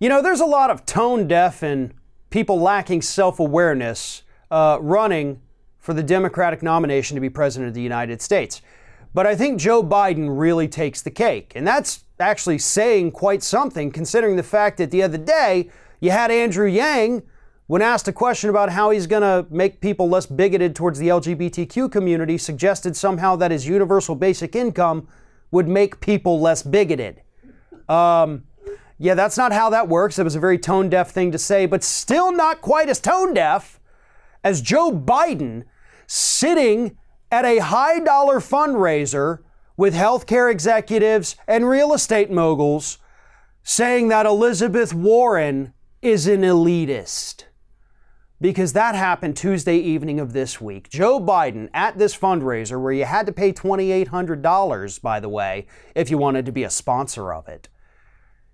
You know, there's a lot of tone deaf and people lacking self-awareness running for the Democratic nomination to be president of the United States. But I think Joe Biden really takes the cake. And that's actually saying quite something, considering the fact that the other day you had Andrew Yang, when asked a question about how he's going to make people less bigoted towards the LGBTQ community, suggested somehow that his universal basic income would make people less bigoted. Yeah, that's not how that works. It was a very tone-deaf thing to say, but still not quite as tone-deaf as Joe Biden sitting at a high-dollar fundraiser with healthcare executives and real estate moguls saying that Elizabeth Warren is an elitist. Because that happened Tuesday evening of this week. Joe Biden at this fundraiser, where you had to pay $2,800, by the way, if you wanted to be a sponsor of it.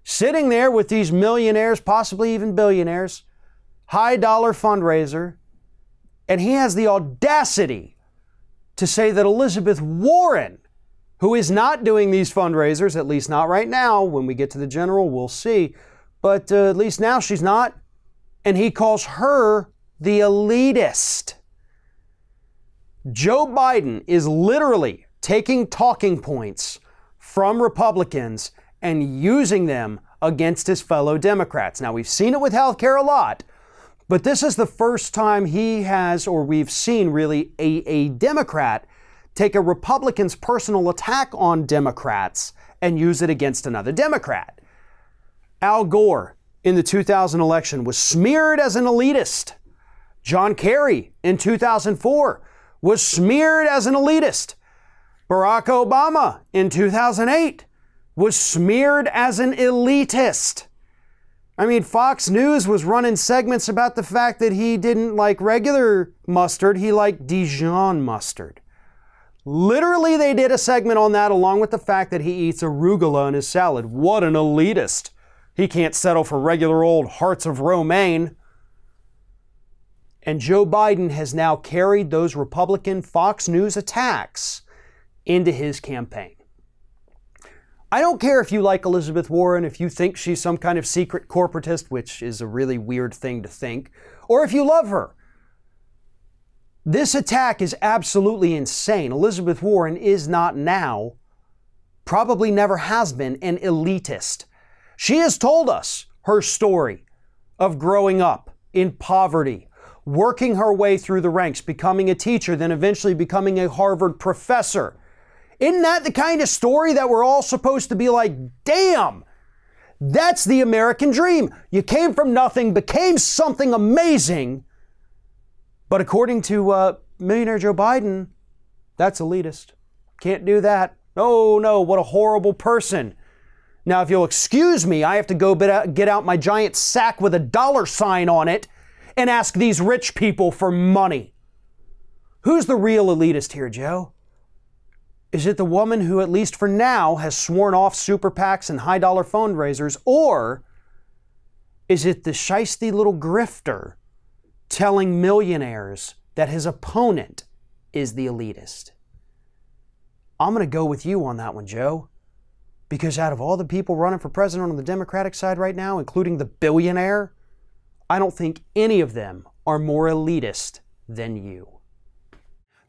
Sitting there with these millionaires, possibly even billionaires, high-dollar fundraiser, and he has the audacity to say that Elizabeth Warren, who is not doing these fundraisers, at least not right now. When we get to the general, we'll see. But at least now she's not. And he calls her the elitist. Joe Biden is literally taking talking points from Republicans and using them against his fellow Democrats. Now, we've seen it with healthcare a lot, but this is the first time he has, or we've seen really, a Democrat take a Republican's personal attack on Democrats and use it against another Democrat. Al Gore in the 2000 election was smeared as an elitist. John Kerry in 2004 was smeared as an elitist. Barack Obama in 2008 was smeared as an elitist. I mean, Fox News was running segments about the fact that he didn't like regular mustard, he liked Dijon mustard. Literally, they did a segment on that, along with the fact that he eats arugula in his salad. What an elitist. He can't settle for regular old hearts of romaine. And Joe Biden has now carried those Republican Fox News attacks into his campaign. I don't care if you like Elizabeth Warren, if you think she's some kind of secret corporatist, which is a really weird thing to think, or if you love her. This attack is absolutely insane. Elizabeth Warren is not now, probably never has been, an elitist. She has told us her story of growing up in poverty, working her way through the ranks, becoming a teacher, then eventually becoming a Harvard professor. Isn't that the kind of story that we're all supposed to be like, damn, that's the American dream. You came from nothing, became something amazing. But according to millionaire Joe Biden, that's elitist. Can't do that. Oh no, what a horrible person. Now, if you'll excuse me, I have to go get out my giant sack with a dollar sign on it and ask these rich people for money. Who's the real elitist here, Joe? Is it the woman who, at least for now, has sworn off super PACs and high-dollar fundraisers, or is it the shisty little grifter telling millionaires that his opponent is the elitist? I'm going to go with you on that one, Joe. Because out of all the people running for president on the Democratic side right now, including the billionaire, I don't think any of them are more elitist than you.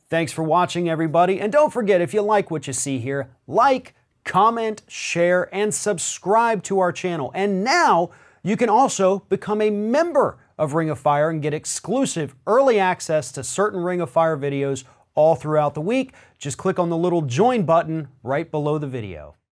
Thanks for watching, everybody. And don't forget, if you like what you see here, like, comment, share, and subscribe to our channel. And now you can also become a member of Ring of Fire and get exclusive early access to certain Ring of Fire videos all throughout the week. Just click on the little join button right below the video.